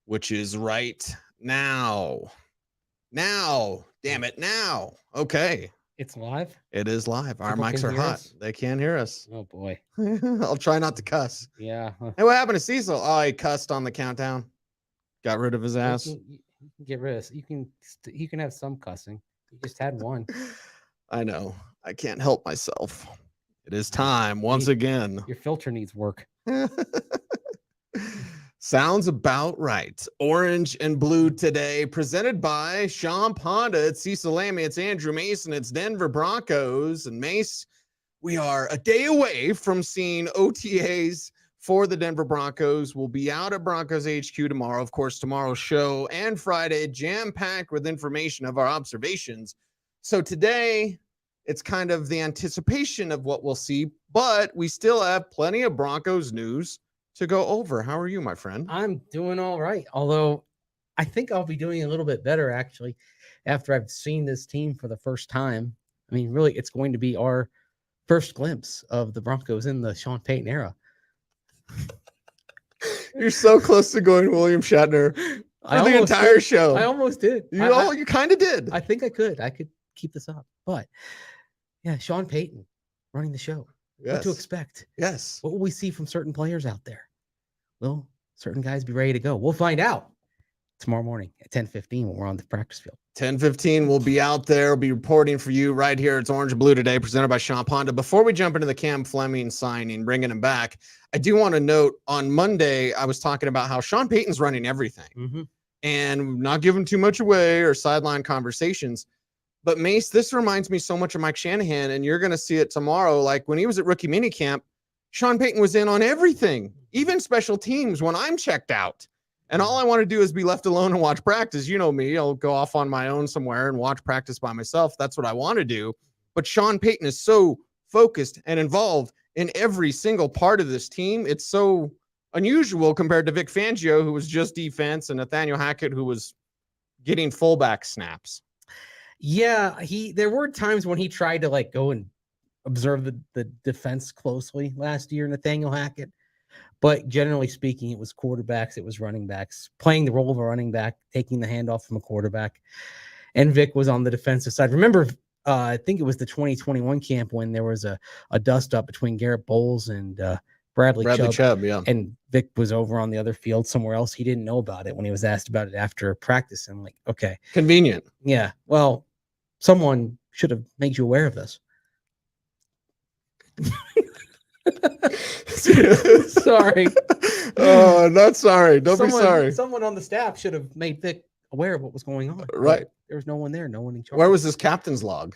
which is right now. Now, damn it, now. Okay. It's live. It is live. Our People mics can are hear hot. us? They can't hear us. Oh boy. I'll try not to cuss. Yeah. Hey, what happened to Cecil? Oh, he cussed on the countdown. Got rid of his You ass. can get rid of. You can have some cussing. You just had one. I know. I can't help myself. It is time once again. Your filter needs work. Sounds about right. Orange and blue today, presented by Sean Honda. It's Cecil Lammey. It's Andrew Mason. It's Denver Broncos. And Mace, we are a day away from seeing OTAs for the Denver Broncos. We'll be out at Broncos HQ tomorrow. Of course, tomorrow's show and Friday, jam-packed with information of our observations. So today, it's kind of the anticipation of what we'll see, but we still have plenty of Broncos news to go over. How are you, my friend? I'm doing all right. Although I think I'll be doing a little bit better actually after I've seen this team for the first time. I mean, really, it's going to be our first glimpse of the Broncos in the Sean Payton era. You're so close to going William Shatner for the entire show. I almost did. You kind of did. I think I could. I could keep this up. But yeah, Sean Payton running the show. Yes. What to expect? Yes. What will we see from certain players out there? Will certain guys be ready to go? We'll find out tomorrow morning at 10:15 when we're on the practice field. 10:15, we'll be out there. We'll be reporting for you right here. It's Orange and Blue today, presented by Sean Honda. Before we jump into the Cam Fleming signing, bringing him back, I do want to note on Monday, I was talking about how Sean Payton's running everything and not giving too much away or sideline conversations. But Mace, this reminds me so much of Mike Shanahan, and you're going to see it tomorrow. Like when he was at rookie minicamp, Sean Payton was in on everything, even special teams when I'm checked out. And all I want to do is be left alone and watch practice. You know me, I'll go off on my own somewhere and watch practice by myself. That's what I want to do. But Sean Payton is so focused and involved in every single part of this team. It's so unusual compared to Vic Fangio, who was just defense, and Nathaniel Hackett, who was getting fullback snaps. Yeah, there were times when he tried to like go and observe the defense closely last year, Nathaniel Hackett. But generally speaking, it was quarterbacks, it was running backs, playing the role of a running back, taking the handoff from a quarterback. And Vic was on the defensive side. Remember, I think it was the 2021 camp when there was a dust-up between Garrett Bowles and Bradley Chubb. Yeah. And Vic was over on the other field somewhere else. He didn't know about it when he was asked about it after practice. And like, okay. Convenient. Yeah. Well, someone should have made you aware of this. Sorry. Oh, not sorry. Don't be sorry. Someone on the staff should have made Vic aware of what was going on. Right. There was no one there. No one in charge. Where was his captain's log?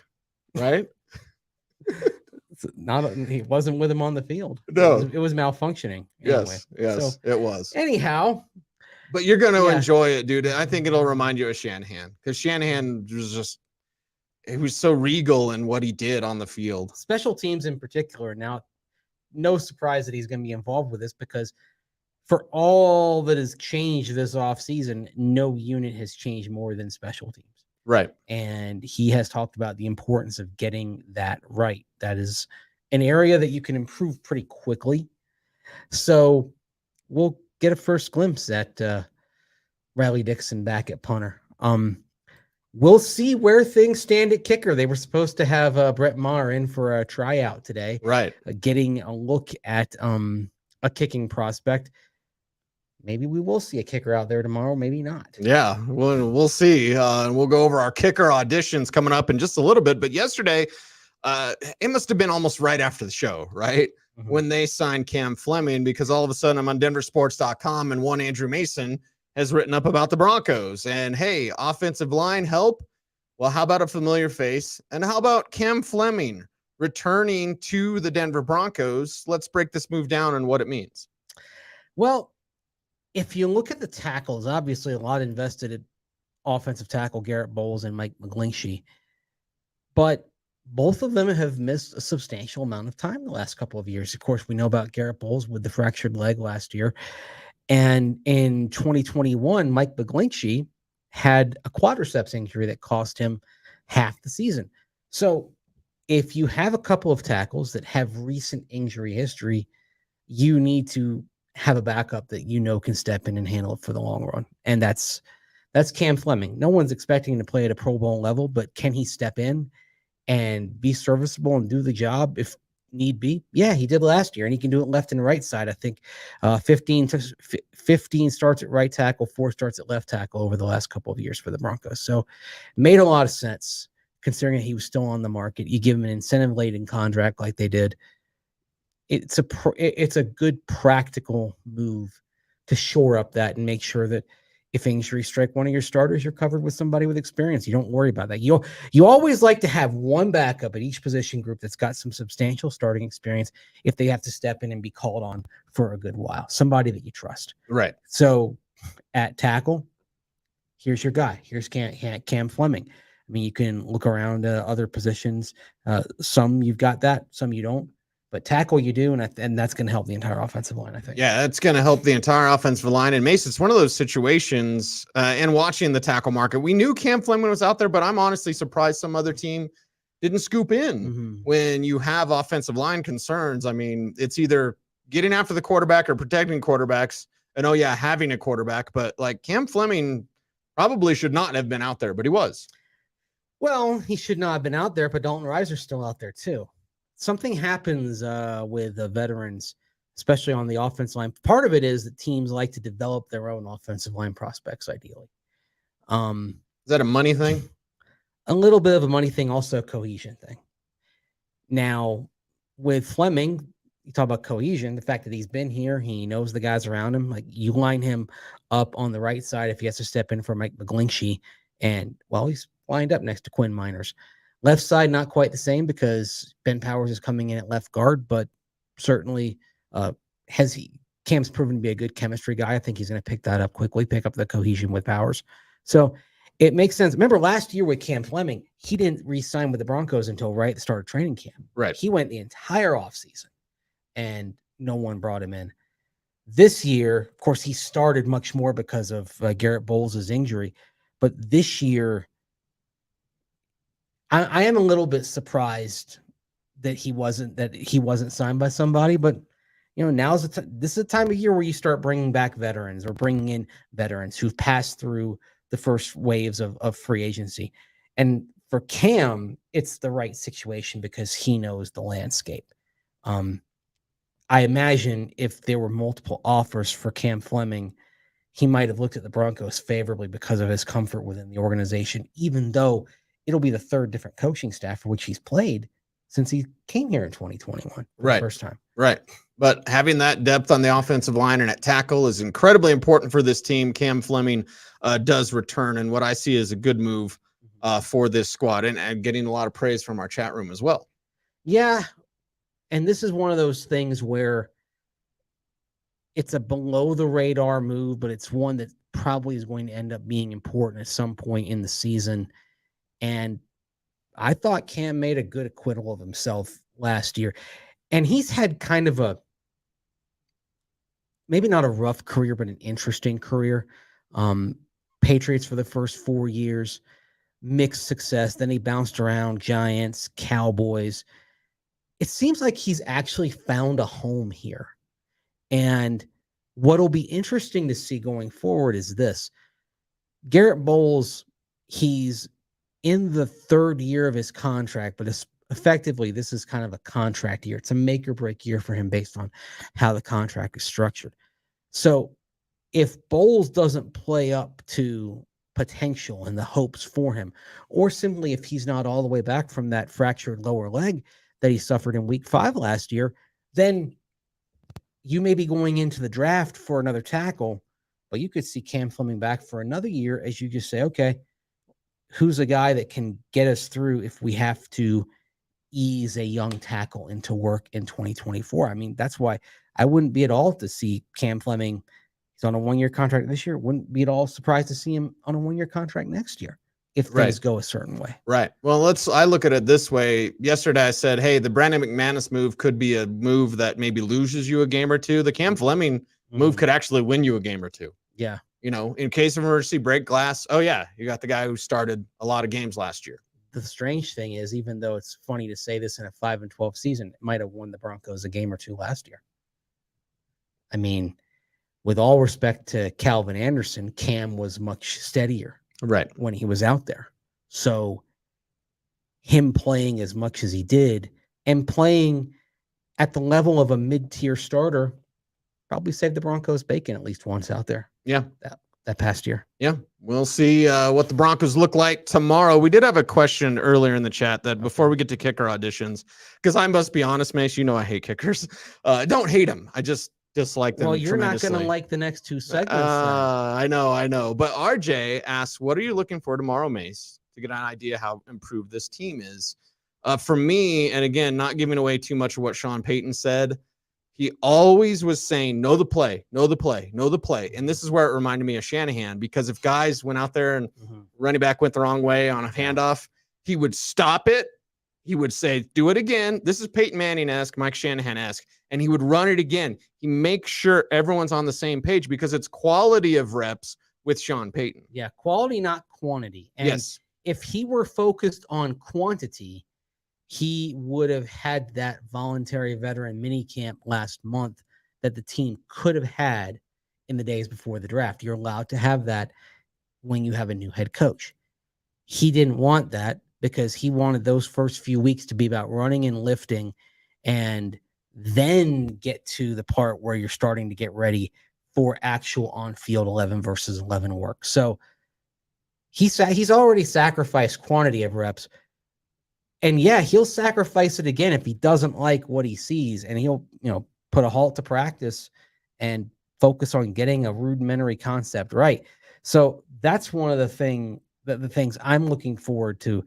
Right. He wasn't with him on the field. No, it was malfunctioning. Anyway. Yes, it was. Anyhow, but you're going to enjoy it, dude. I think it'll remind you of Shanahan, because Shanahan was he was so regal in what he did on the field. Special teams in particular. Now, no surprise that he's going to be involved with this, because for all that has changed this offseason, no unit has changed more than special teams. Right. And he has talked about the importance of getting that right. That is an area that you can improve pretty quickly. So we'll get a first glimpse at Riley Dixon back at punter. We'll see where things stand at kicker. They were supposed to have Brett Maher in for a tryout today. Right. Getting a look at a kicking prospect. Maybe we will see a kicker out there tomorrow. Maybe not. Yeah, we'll see. And we'll go over our kicker auditions coming up in just a little bit. But yesterday, it must have been almost right after the show, right? Mm-hmm. When they signed Cam Fleming, because all of a sudden I'm on denversports.com and one Andrew Mason has written up about the Broncos. And hey, offensive line help. Well, how about a familiar face? And how about Cam Fleming returning to the Denver Broncos? Let's break this move down and what it means. Well, if you look at the tackles, obviously a lot invested in offensive tackle Garrett Bowles and Mike McGlinchey, but both of them have missed a substantial amount of time the last couple of years. Of course, we know about Garrett Bowles with the fractured leg last year. And in 2021, Mike McGlinchey had a quadriceps injury that cost him half the season. So if you have a couple of tackles that have recent injury history, you need to have a backup that can step in and handle it for the long run. And that's Cam Fleming. No one's expecting him to play at a Pro Bowl level, but can he step in and be serviceable and do the job if need be? Yeah, he did last year, and he can do it left and right side. I think 15 starts at right tackle, 4 starts at left tackle over the last couple of years for the Broncos. So it made a lot of sense considering that he was still on the market. You give him an incentive-laden contract like they did. It's a good practical move to shore up that and make sure that if injuries strike one of your starters, you're covered with somebody with experience. You don't worry about that. You always like to have one backup at each position group that's got some substantial starting experience if they have to step in and be called on for a good while. Somebody that you trust. Right. So at tackle, here's your guy. Here's Cam Fleming. I mean, you can look around other positions. Some you've got that, some you don't. But tackle you do, and that's going to help the entire offensive line, I think. Yeah, that's going to help the entire offensive line. And Mason, it's one of those situations, and watching the tackle market, we knew Cam Fleming was out there, but I'm honestly surprised some other team didn't scoop in when you have offensive line concerns. I mean, it's either getting after the quarterback or protecting quarterbacks. And, having a quarterback. But, like, Cam Fleming probably should not have been out there, but he was. Well, he should not have been out there, but Dalton Reiser's still out there too. Something happens with the veterans, especially on the offensive line. Part of it is that teams like to develop their own offensive line prospects, ideally. Is that a money thing? A little bit of a money thing, also a cohesion thing. Now, with Fleming, you talk about cohesion, the fact that he's been here, he knows the guys around him. Like, you line him up on the right side if he has to step in for Mike McGlinchey, and, well, he's lined up next to Quinn Miners. Left side, not quite the same because Ben Powers is coming in at left guard, but certainly Cam's proven to be a good chemistry guy. I think he's going to pick that up quickly, pick up the cohesion with Powers. So it makes sense. Remember last year with Cam Fleming, he didn't re-sign with the Broncos until right at the start of training camp. Right. He went the entire offseason, and no one brought him in. This year, of course, he started much more because of Garrett Bowles' injury, but this year, I am a little bit surprised that he wasn't signed by somebody, but this is a time of year where you start bringing back veterans or bringing in veterans who've passed through the first waves of free agency. And for Cam, it's the right situation because he knows the landscape. I imagine if there were multiple offers for Cam Fleming, he might have looked at the Broncos favorably because of his comfort within the organization, even though it'll be the third different coaching staff for which he's played since he came here in 2021 for the first time. Right. But having that depth on the offensive line and at tackle is incredibly important for this team. Cam Fleming does return, and what I see is a good move for this squad, and getting a lot of praise from our chat room as well. Yeah. And this is one of those things where it's a below the radar move, but it's one that probably is going to end up being important at some point in the season. And I thought Cam made a good acquittal of himself last year. And he's had kind of maybe not a rough career, but an interesting career. Patriots for the first 4 years, mixed success. Then he bounced around Giants, Cowboys. It seems like he's actually found a home here. And what'll be interesting to see going forward is this. Garrett Bowles, he's in the third year of his contract, but effectively, this is kind of a contract year. It's a make or break year for him based on how the contract is structured. So if Bowles doesn't play up to potential and the hopes for him, or simply if he's not all the way back from that fractured lower leg that he suffered in week 5 last year, then you may be going into the draft for another tackle, but you could see Cam Fleming back for another year as you just say, okay, who's a guy that can get us through if we have to ease a young tackle into work in 2024? I mean, that's why I wouldn't be at all to see Cam Fleming. He's on a 1-year contract this year. Wouldn't be at all surprised to see him on a 1-year contract next year if things go a certain way. Right. Well, I look at it this way. Yesterday I said, hey, the Brandon McManus move could be a move that maybe loses you a game or two. The Cam Fleming move could actually win you a game or two. Yeah. In case of emergency, break glass. Oh, yeah, you got the guy who started a lot of games last year. The strange thing is, even though it's funny to say this in a 5-12 season, it might have won the Broncos a game or two last year. I mean, with all respect to Calvin Anderson, Cam was much steadier when he was out there. So him playing as much as he did and playing at the level of a mid-tier starter probably saved the Broncos bacon at least once out there. Yeah. That past year. Yeah. We'll see what the Broncos look like tomorrow. We did have a question earlier in the chat that before we get to kicker auditions, because I must be honest, Mace, you know I hate kickers. I don't hate them. I just dislike them. Well, you're not going to like the next two segments. I know. But RJ asks, what are you looking for tomorrow, Mace, to get an idea how improved this team is? For me, and again, not giving away too much of what Sean Payton said, he always was saying, know the play. And this is where it reminded me of Shanahan, because if guys went out there and running back went the wrong way on a handoff, he would stop it. He would say, do it again. This is Peyton Manning-esque, Mike Shanahan-esque. And he would run it again. He makes sure everyone's on the same page because it's quality of reps with Sean Payton. Yeah, quality, not quantity. And yes. If he were focused on quantity, he would have had that voluntary veteran minicamp last month that the team could have had in the days before the draft. You're allowed to have that when you have a new head coach. He didn't want that because he wanted those first few weeks to be about running and lifting and then get to the part where you're starting to get ready for actual on-field 11 versus 11 work. So he's already sacrificed quantity of reps. And yeah, he'll sacrifice it again if he doesn't like what he sees, and he'll, put a halt to practice and focus on getting a rudimentary concept right. So that's one of the things I'm looking forward to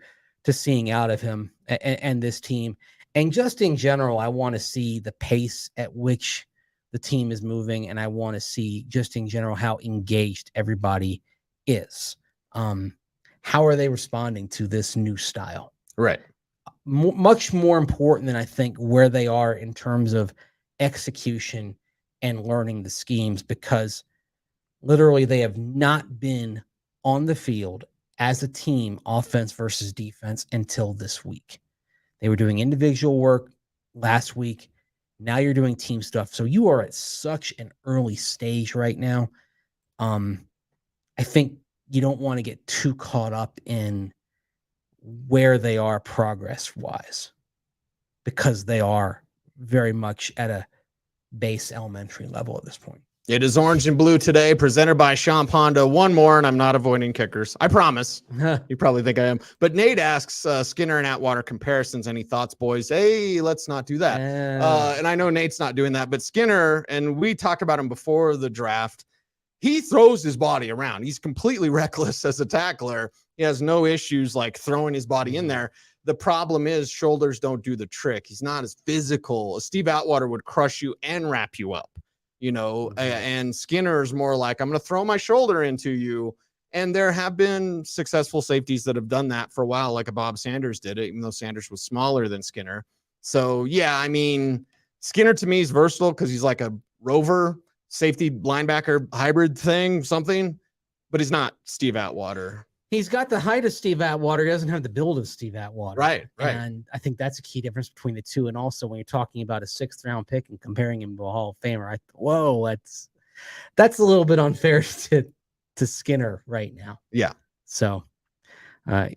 seeing out of him and this team. And just in general, I want to see the pace at which the team is moving, and I want to see just in general how engaged everybody is. How are they responding to this new style? Right. Much more important than I think where they are in terms of execution and learning the schemes, because literally they have not been on the field as a team, offense versus defense, until this week. They were doing individual work last week. Now you're doing team stuff. So you are at such an early stage right now. I think you don't want to get too caught up in where they are progress wise, because they are very much at a base elementary level at this point. It is Orange and Blue today, presented by Sean Ponda. One more, and I'm not avoiding kickers. I promise. You probably think I am. But Nate asks Skinner and Atwater comparisons. Any thoughts, boys? Hey, let's not do that. And I know Nate's not doing that, but Skinner, and we talked about him before the draft, he throws his body around. He's completely reckless as a tackler. He has no issues like throwing his body in there. The problem is shoulders don't do the trick. He's not as physical. Steve Atwater would crush you and wrap you up, and Skinner's more like, I'm going to throw my shoulder into you. And there have been successful safeties that have done that for a while, like a Bob Sanders did it, even though Sanders was smaller than Skinner. So, yeah, I mean, Skinner to me is versatile because he's like a rover safety linebacker hybrid thing, something, but he's not Steve Atwater. He's got the height of Steve Atwater. He doesn't have the build of Steve Atwater. Right. And I think that's a key difference between the two. And also when you're talking about a 6th round pick and comparing him to a Hall of Famer, that's a little bit unfair to Skinner right now. Yeah. So, I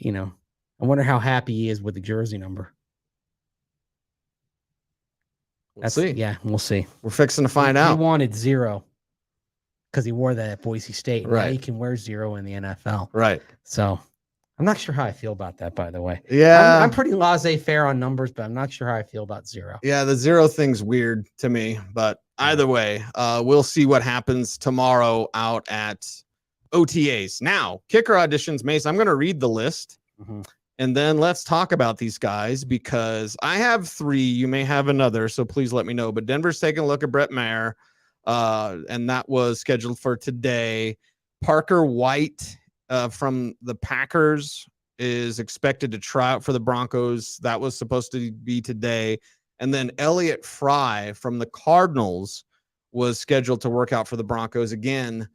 wonder how happy he is with the jersey number. We'll see. Yeah, we'll see. We're fixing to find out. He wanted 0 because he wore that at Boise State. Right. Now he can wear 0 in the NFL. Right. So I'm not sure how I feel about that, by the way. Yeah. I'm pretty laissez-faire on numbers, but I'm not sure how I feel about 0. Yeah, the 0 thing's weird to me. But either way, we'll see what happens tomorrow out at OTAs. Now, kicker auditions, Mace, I'm going to read the list. Mm-hmm. And then let's talk about these guys, because I have 3. You may have another, so please let me know. But Denver's taking a look at Brett Maher, and that was scheduled for today. Parker White from the Packers is expected to try out for the Broncos. That was supposed to be today. And then Elliott Fry from the Cardinals was scheduled to work out for the Broncos again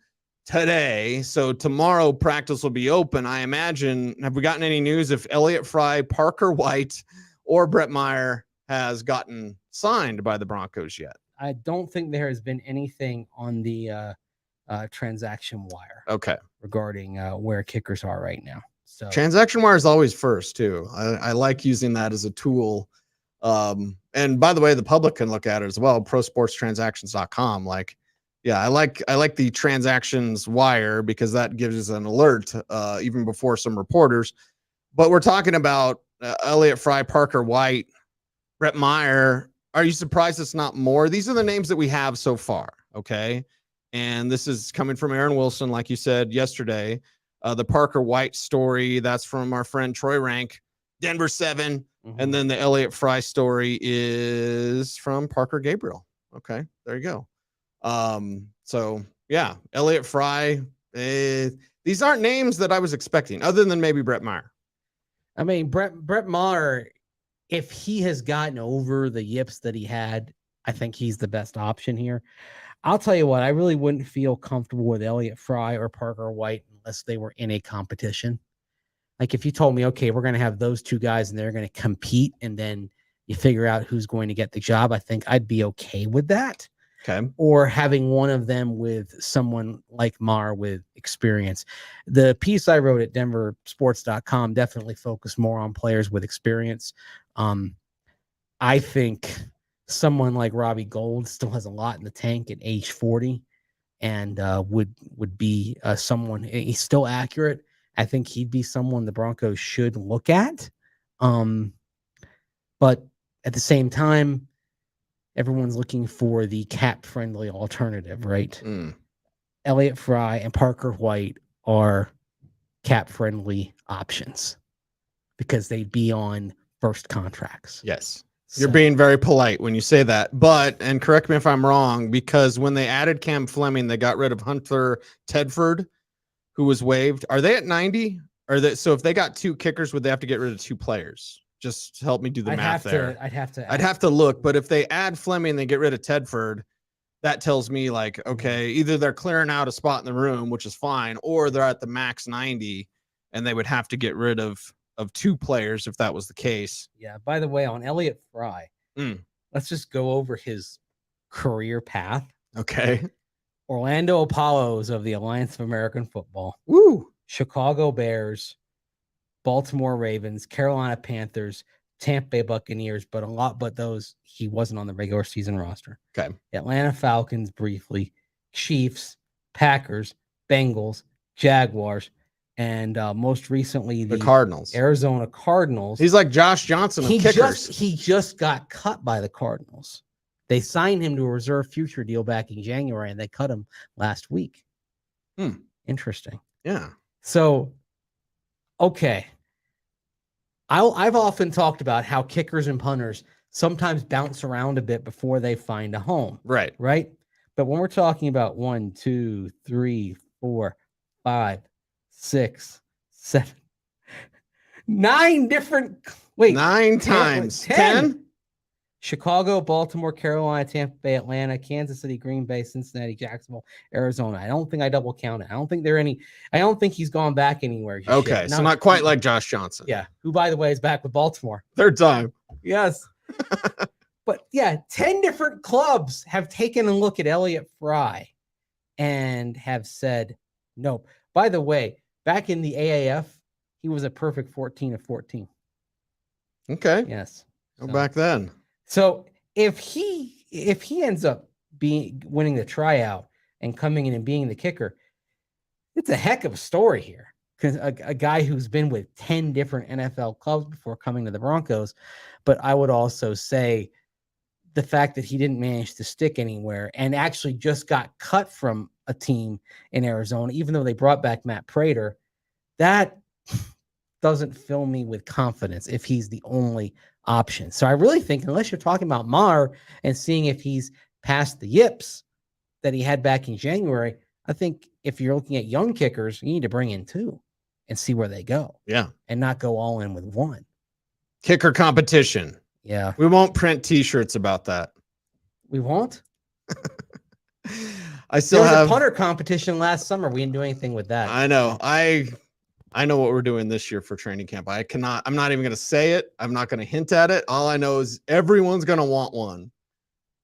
today. So tomorrow practice will be open. I imagine, have we gotten any news if Elliott Fry, Parker White, or Brett Maher has gotten signed by the Broncos yet? I don't think there has been anything on the transaction wire Okay. regarding where kickers are right now. So Transaction wire is always first too. I like using that as a tool. And by the way, the public can look at it as well. Prosportstransactions.com. Like, yeah, I like the transactions wire because that gives us an alert even before some reporters. But we're talking about Elliott Fry, Parker White, Brett Meyer. Are you surprised it's not more? These are the names that we have so far. Okay. And this is coming from Aaron Wilson, like you said yesterday. The Parker White story, that's from our friend Troy Rank, Denver 7. And then the Elliott Fry story is from Parker Gabriel. Okay, there you go. So yeah, Elliott Fry. These aren't names that I was expecting, other than maybe Brett Meyer. I mean, Brett Meyer, if he has gotten over the yips that he had, I think he's the best option here. I'll tell you what, I really wouldn't feel comfortable with Elliott Fry or Parker White unless they were in a competition. Like if you told me, okay, we're going to have those two guys and they're going to compete and then you figure out who's going to get the job, I think I'd be okay with that. Okay. Or having one of them with someone like Mar with experience. The piece I wrote at denversports.com definitely focused more on players with experience. I think someone like Robbie Gould still has a lot in the tank at age 40 and would be someone, he's still accurate. I think he'd be someone the Broncos should look at. But at the same time, everyone's looking for the cap-friendly alternative, right? Elliott Fry and Parker White are cap-friendly options because they'd be on first contracts. Yes. You're being very polite when you say that. But, and correct me if I'm wrong, because when they added Cam Fleming, they got rid of Hunter Tedford, who was waived. Are they at 90? So if they got two kickers, would they have to get rid of two players? Just help me do the math there. I'd have to look. But if they add Fleming and they get rid of Tedford, that tells me like, okay, either they're clearing out a spot in the room, which is fine, or they're at the max 90 and they would have to get rid of two players if that was the case. Yeah. By the way, on Elliott Fry, let's just go over his career path. Okay. Orlando Apollos of the Alliance of American Football. Woo. Chicago Bears, Baltimore Ravens, Carolina Panthers, Tampa Bay Buccaneers, but those he wasn't on the regular season roster. Okay. Atlanta Falcons briefly, Chiefs, Packers, Bengals, Jaguars, and most recently the Cardinals. Arizona Cardinals. He's like Josh Johnson of kickers. He just got cut by the Cardinals. They signed him to a reserve future deal back in January, and they cut him last week. Interesting. Yeah. So, okay. I've often talked about how kickers and punters sometimes bounce around a bit before they find a home. Right. Right. But when we're talking about 1, 2, 3, 4, 5, 6, 7, 9 different. Wait. 9 times. 10? Chicago, Baltimore, Carolina, Tampa Bay, Atlanta, Kansas City, Green Bay, Cincinnati, Jacksonville, Arizona. I don't think I double counted. I don't think he's gone back anywhere. Okay, so not quite like Josh Johnson. Yeah, who, by the way, is back with Baltimore. Third time. Yes. But yeah, 10 different clubs have taken a look at Elliott Fry and have said, nope. By the way, back in the AAF, he was a perfect 14 of 14. Okay. Yes. Go back then. So if he ends up winning the tryout and coming in and being the kicker, it's a heck of a story here. Because a guy who's been with 10 different NFL clubs before coming to the Broncos. But I would also say the fact that he didn't manage to stick anywhere and actually just got cut from a team in Arizona, even though they brought back Matt Prater, that doesn't fill me with confidence if he's the only option. So I really think unless you're talking about Mar and seeing if he's past the yips that he had back in January, I think if you're looking at young kickers, you need to bring in 2 and see where they go. Yeah. And not go all in with 1. Kicker competition. Yeah. We won't print t-shirts about that. We won't? I still have a punter competition last summer. We didn't do anything with that. I know. I know what we're doing this year for training camp. I'm not even going to say it. I'm not going to hint at it. All I know is everyone's going to want one.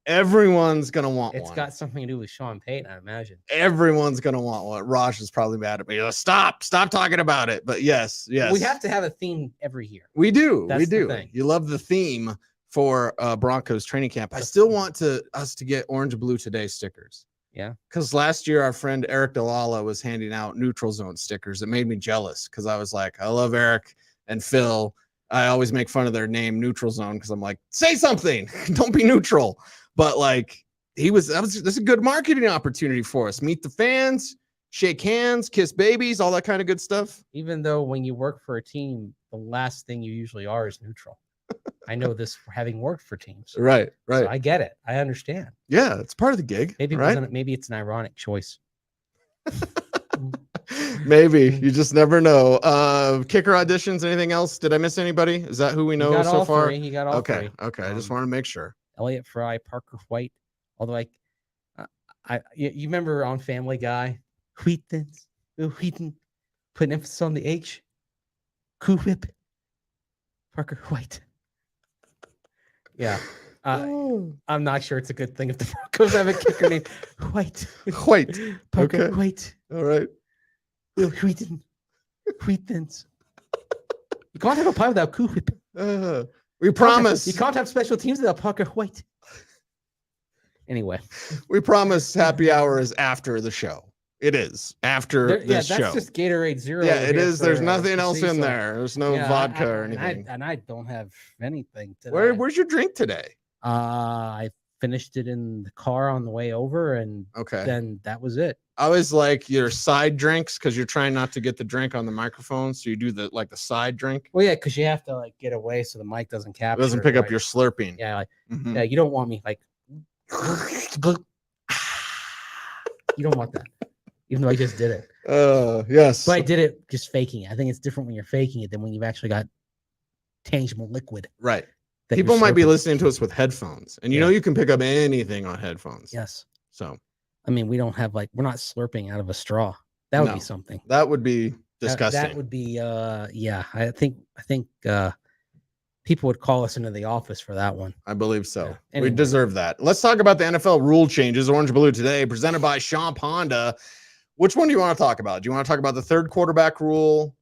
Everyone's gonna want It's one. got something to do with Sean Payton, I imagine. Everyone's gonna want one. Raj is probably mad at me. Stop talking about it. But yes. We have to have a theme every year. We do. That's we the do. thing. You love the theme for Broncos training camp. I still want us to get Orange Blue Today stickers. Yeah. Because last year our friend Eric Dalala was handing out neutral zone stickers. It made me jealous because I was like, I love Eric and Phil. I always make fun of their name, neutral zone, because I'm like, say something. Don't be neutral. But like this is a good marketing opportunity for us. Meet the fans, shake hands, kiss babies, all that kind of good stuff. Even though when you work for a team, the last thing you usually are is neutral. I know this for having worked for teams. Right. So I get it. I understand. Yeah, it's part of the gig. Maybe right? Maybe it's an ironic choice. Maybe. You just never know. Kicker auditions, anything else? Did I miss anybody? Is that who we know so far? He got all three. three. Okay. I just want to make sure. Elliott Fry, Parker White. Although you remember on Family Guy, Wheaton, putting emphasis on the H. Cool Whip, Parker White. Yeah. I'm not sure it's a good thing if the Broncos have a kicker named White. Parker Okay. White. All right. Wheatons. You can't have a pie without Cool Whip. We promise. You can't have special teams without Parker White. Anyway. We promise happy hour is after the show. It is after this show. That's just Gatorade Zero. Yeah, it is. There's nothing else Cecil. in there. There's no vodka or anything. And I don't have anything today. Where's your drink today? I finished it in the car on the way over, and then that was it. I always like your side drinks because you're trying not to get the drink on the microphone, so you do the side drink. Well, yeah, because you have to get away so the mic doesn't capture. It doesn't pick up your slurping. Yeah, yeah, you don't want me you don't want that. Even though I just did it. Yes. But I did it just faking it. I think it's different when you're faking it than when you've actually got tangible liquid. Right. People might be listening to us with headphones, and you know you can pick up anything on headphones. Yes. So, I mean, we don't have we're not slurping out of a straw. That would be something. That would be disgusting. That would be yeah. I think people would call us into the office for that one. I believe so. Yeah. Anyway. We deserve that. Let's talk about the NFL rule changes. Orange Blue Today, presented by Sean Honda. Which one do you want to talk about? Do you want to talk about the third quarterback rule,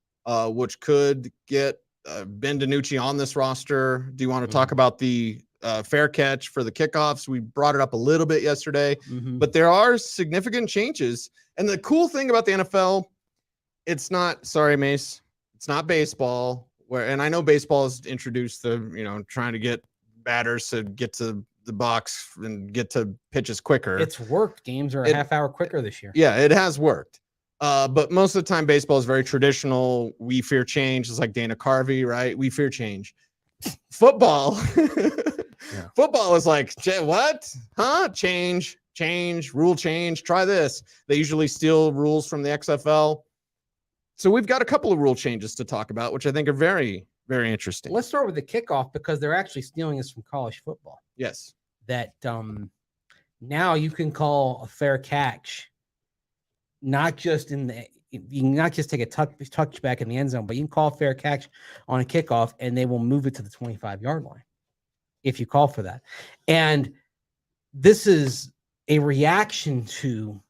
which could get Ben DiNucci on this roster? Do you want to talk about the fair catch for the kickoffs? We brought it up a little bit yesterday, but there are significant changes. And the cool thing about the NFL, it's not, sorry, Mace, it's not baseball. And I know baseball has introduced trying to get batters to get to the box and get to pitches quicker. It's worked. Games are a half hour quicker this year. Yeah, it has worked. But most of the time, baseball is very traditional. We fear change. It's like Dana Carvey, right? We fear change. Football, Football is like, what? Huh? Change, rule change. Try this. They usually steal rules from the XFL. So we've got a couple of rule changes to talk about, which I think are very, very interesting. Let's start with the kickoff because they're actually stealing this from college football. Yes. That now you can call a fair catch, not just you can not just take a touchback in the end zone, but you can call a fair catch on a kickoff and they will move it to the 25-yard line if you call for that. And this is a reaction to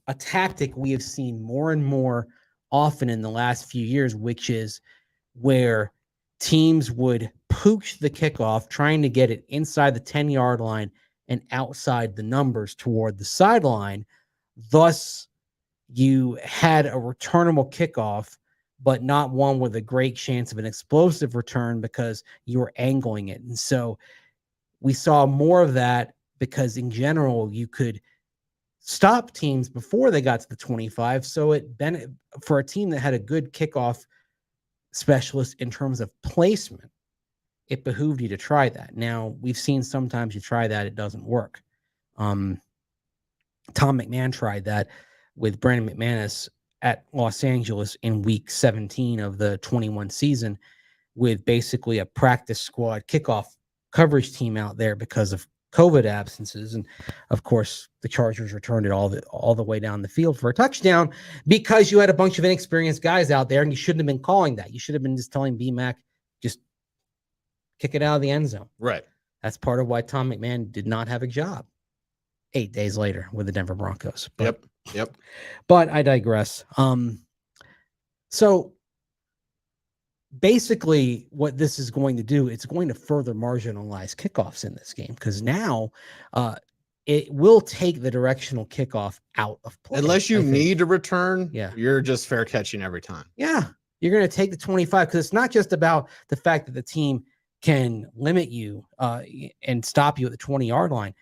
a tactic we have seen more and more often in the last few years, which is where teams would pooch the kickoff, trying to get it inside the 10-yard line and outside the numbers toward the sideline. Thus, you had a returnable kickoff, but not one with a great chance of an explosive return because you were angling it. And so we saw more of that because in general, you could stop teams before they got to the 25. So for a team that had a good kickoff specialist in terms of placement, it behooved you to try that. Now, we've seen sometimes you try that, it doesn't work. Tom McMahon tried that with Brandon McManus at Los Angeles in week 17 of the 21 season with basically a practice squad kickoff coverage team out there because of COVID absences. And of course, the Chargers returned it all the way down the field for a touchdown because you had a bunch of inexperienced guys out there and you shouldn't have been calling that. You should have been just telling BMAC, just kick it out of the end zone. Right. That's part of why Tom McMahon did not have a job 8 days later with the Denver Broncos. But, Yep. But I digress. So basically what this is going to do, it's going to further marginalize kickoffs in this game, because now it will take the directional kickoff out of play. Unless you need to return, yeah, you're just fair catching every time. Yeah, you're going to take the 25, because it's not just about the fact that the team can limit you and stop you at the 20-yard line.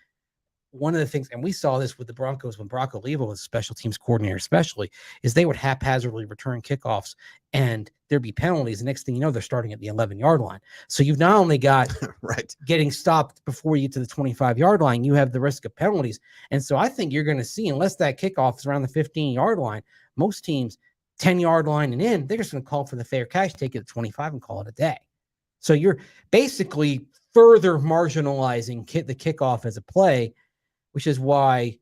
One of the things, and we saw this with the Broncos when Brock Oliva was special teams coordinator, especially, is they would haphazardly return kickoffs and there'd be penalties. The next thing you know, they're starting at the 11-yard line. So you've not only got right getting stopped before you get to the 25-yard line, you have the risk of penalties. And so I think you're going to see, unless that kickoff is around the 15-yard line, most teams 10-yard line and in, they're just going to call for the fair catch, take it at 25 and call it a day. So you're basically further marginalizing the kickoff as a play, which is why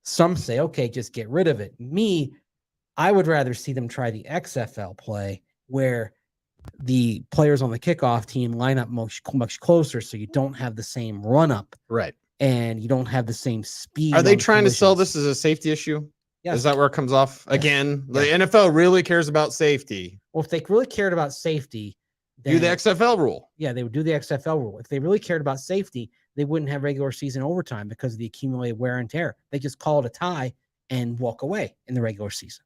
some say, okay, just get rid of it. Me, I would rather see them try the XFL play, where the players on the kickoff team line up much closer, so you don't have the same run up. Right. And you don't have the same speed. Are they trying to sell this as a safety issue? Yes. Is that where it comes off? Yes. Again, the NFL really cares about safety. Well, if they really cared about safety, then do the XFL rule. Yeah, they would do the XFL rule. If they really cared about safety, they wouldn't have regular season overtime because of the accumulated wear and tear. They just call it a tie and walk away in the regular season.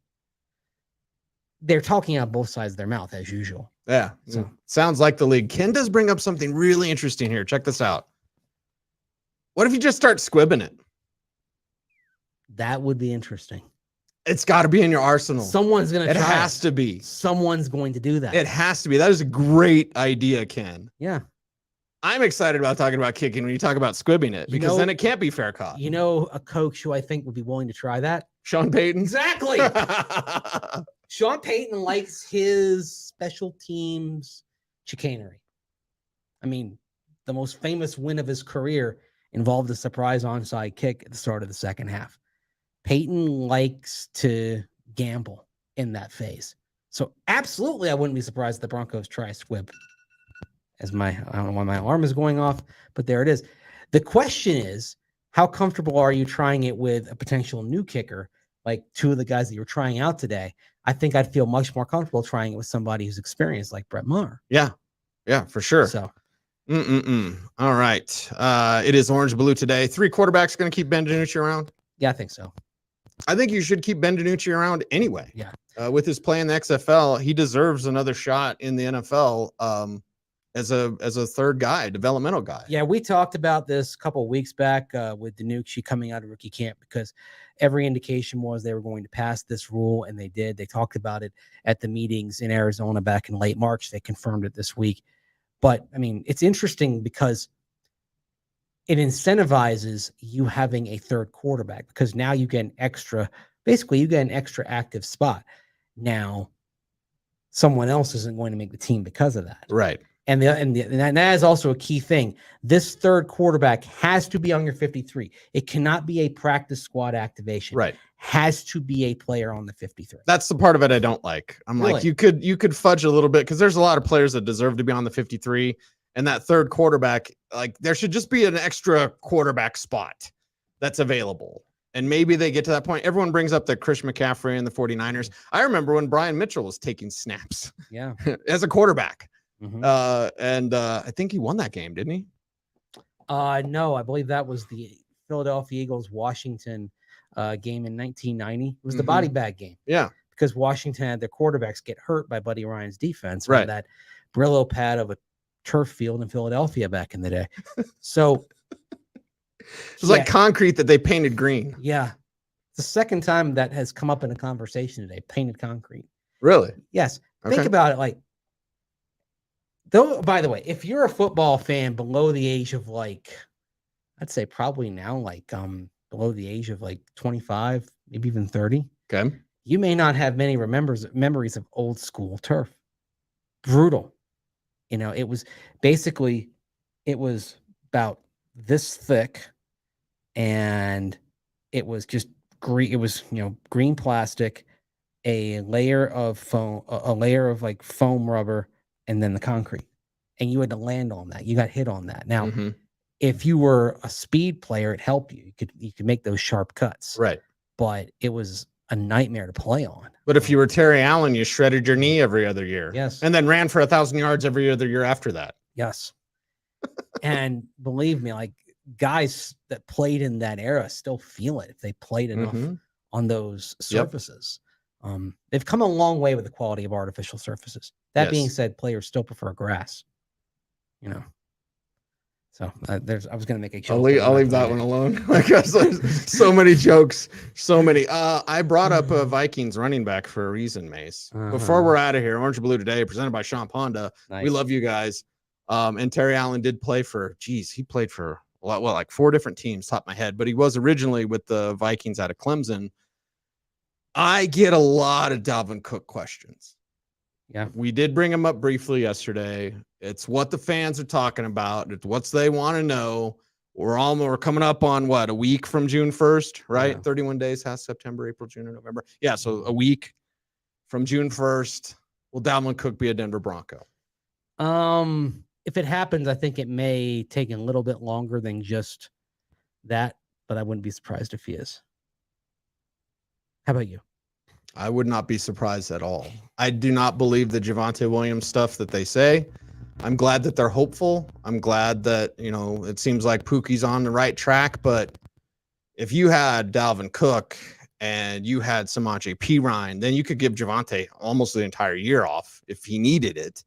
They're talking out both sides of their mouth as usual. Yeah. So sounds like the league. Ken does bring up something really interesting here. Check this out. What if you just start squibbing it? That would be interesting. It's got to be in your arsenal. Someone's going to try. It has to be. Someone's going to do that. It has to be. That is a great idea, Ken. Yeah. I'm excited about talking about kicking when you talk about squibbing it, because then it can't be fair caught. You know, a coach who I think would be willing to try that? Sean Payton. Exactly. Sean Payton likes his special teams chicanery. I mean, the most famous win of his career involved a surprise onside kick at the start of the second half. Peyton likes to gamble in that phase. So absolutely, I wouldn't be surprised if the Broncos try a squib. I don't know why my alarm is going off, but there it is. The question is, how comfortable are you trying it with a potential new kicker, like two of the guys that you're trying out today? I think I'd feel much more comfortable trying it with somebody who's experienced, like Brett Maher. Yeah, for sure. So, all right. It is orange blue today. 3 quarterbacks going to keep Ben DiNucci around? Yeah, I think so. I think you should keep Ben DiNucci around anyway. Yeah. With his play in the XFL, he deserves another shot in the NFL as a third guy, developmental guy. Yeah, we talked about this a couple of weeks back with DiNucci coming out of rookie camp, because every indication was they were going to pass this rule, and they did. They talked about it at the meetings in Arizona back in late March. They confirmed it this week. But, I mean, it's interesting because it incentivizes you having a third quarterback, because now you get an extra active spot. Now, someone else isn't going to make the team because of that. Right. And that is also a key thing. This third quarterback has to be on your 53. It cannot be a practice squad activation. Right. Has to be a player on the 53. That's the part of it I don't like. I'm really? Like, you could fudge a little bit, because there's a lot of players that deserve to be on the 53. And that third quarterback, like, there should just be an extra quarterback spot that's available. And maybe they get to that point. Everyone brings up the Chris McCaffrey and the 49ers. I remember when Brian Mitchell was taking snaps as a quarterback. Mm-hmm. I think he won that game, didn't he? No, I believe that was the Philadelphia Eagles Washington game in 1990. It was the body bag game. Yeah. Because Washington had their quarterbacks get hurt by Buddy Ryan's defense on that Brillo pad of a turf field in Philadelphia back in the day. So it's like concrete that they painted green. Yeah. It's the second time that has come up in a conversation today, painted concrete. Really? Yes. Okay. Think about it. Like, though, by the way, if you're a football fan below the age of, like, I'd say probably now, like, below the age of like 25, maybe even 30. Okay. You may not have many memories of old school turf. Brutal. You know, it was about this thick, and it was just green. It was, green plastic, a layer of foam, like foam rubber, and then the concrete. And you had to land on that. You got hit on that. Now, if you were a speed player, it helped you. You could make those sharp cuts. Right. But it was a nightmare to play on. But if you were Terry Allen, you shredded your knee every other year. Yes. And then ran for 1,000 yards every other year after that. Yes. And believe me, like guys that played in that era still feel it if they played enough on those surfaces. They've come a long way with the quality of artificial surfaces. That being said, players still prefer grass. You know. So I was going to make a joke. I'll leave that one alone because there's so many jokes, so many. I brought up a Vikings running back for a reason, Mace. Before we're out of here, Orange and Blue Today, presented by Sean Ponda. Nice. We love you guys. And Terry Allen did play for, he played for a lot, like 4 different teams, top of my head, but he was originally with the Vikings out of Clemson. I get a lot of Dalvin Cook questions. Yeah, we did bring him up briefly yesterday. It's what the fans are talking about. It's what they want to know. We're coming up on what, a week from June 1st, right? Yeah. 31 days has September, April, June, and November. Yeah, so a week from June 1st. Will Dalvin Cook be a Denver Bronco? If it happens, I think it may take a little bit longer than just that, but I wouldn't be surprised if he is. How about you? I would not be surprised at all. I do not believe the Javonte Williams stuff that they say. I'm glad that they're hopeful. I'm glad that, it seems like Pookie's on the right track, but if you had Dalvin Cook and you had Samaje Perine, then you could give Javonte almost the entire year off if he needed it.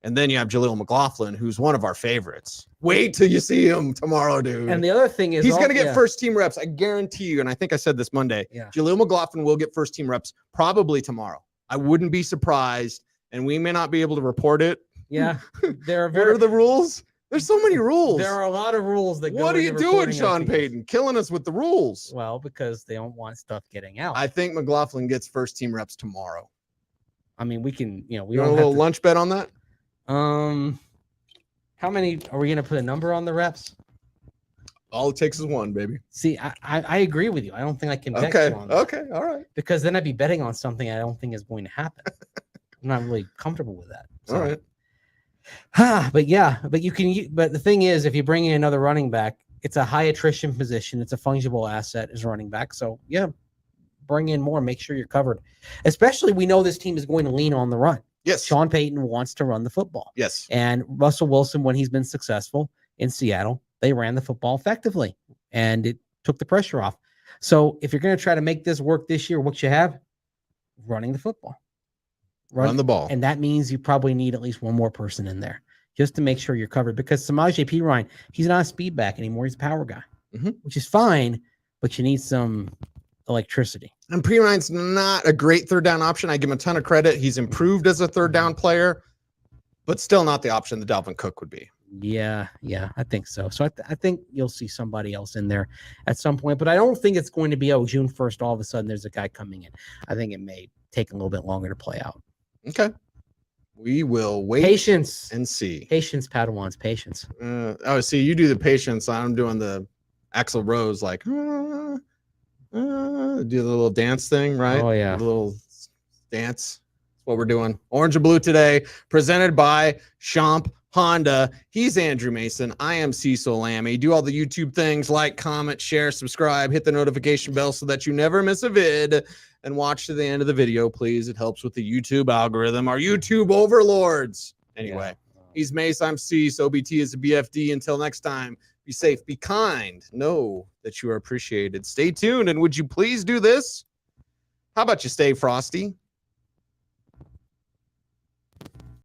And then you have Jaleel McLaughlin, who's one of our favorites. Wait till you see him tomorrow, dude. And the other thing is he's going to get first-team reps. I guarantee you, and I think I said this Monday, Jaleel McLaughlin will get first-team reps probably tomorrow. I wouldn't be surprised, and we may not be able to report it. Yeah. What are the rules? There's so many rules. There are a lot of rules that go. What are you doing, Sean Payton? Killing us with the rules. Well, because they don't want stuff getting out. I think McLaughlin gets first-team reps tomorrow. I mean, we can, we want a little lunch bet on that? How many are we going to put a number on the reps? All it takes is one, baby. See, I agree with you. I don't think I can bet you on that. Okay, all right. Because then I'd be betting on something I don't think is going to happen. I'm not really comfortable with that. So. All right. But the thing is, if you bring in another running back, it's a high attrition position. It's a fungible asset as running back. So yeah, bring in more, make sure you're covered. Especially we know this team is going to lean on the run. Yes. Sean Payton wants to run the football. Yes. And Russell Wilson, when he's been successful in Seattle, they ran the football effectively and it took the pressure off. So if you're going to try to make this work this year, what you have? Running the football. Run the ball. And that means you probably need at least one more person in there just to make sure you're covered, because Samaje Perine, he's not a speed back anymore. He's a power guy, which is fine, but you need some electricity. And Perine's not a great third down option. I give him a ton of credit. He's improved as a third down player, but still not the option that Dalvin Cook would be. Yeah, I think so. So I think you'll see somebody else in there at some point, but I don't think it's going to be, June 1st, all of a sudden there's a guy coming in. I think it may take a little bit longer to play out. Okay. We will wait. Patience. And see. Patience, Padawans, patience. See, you do the patience. I'm doing the Axl Rose, like, do the little dance thing, right? Oh, yeah. The little dance. That's what we're doing. Orange and Blue Today, presented by Champ Honda. He's Andrew Mason. I am Cecil Lammey. Do all the YouTube things, like, comment, share, subscribe, hit the notification bell so that you never miss a vid, and watch to the end of the video, please. It helps with the YouTube algorithm. Our YouTube overlords. Anyway, he's Mace. I'm Cease. OBT is a BFD. Until next time, be safe, be kind. Know that you are appreciated. Stay tuned, and would you please do this? How about you stay frosty?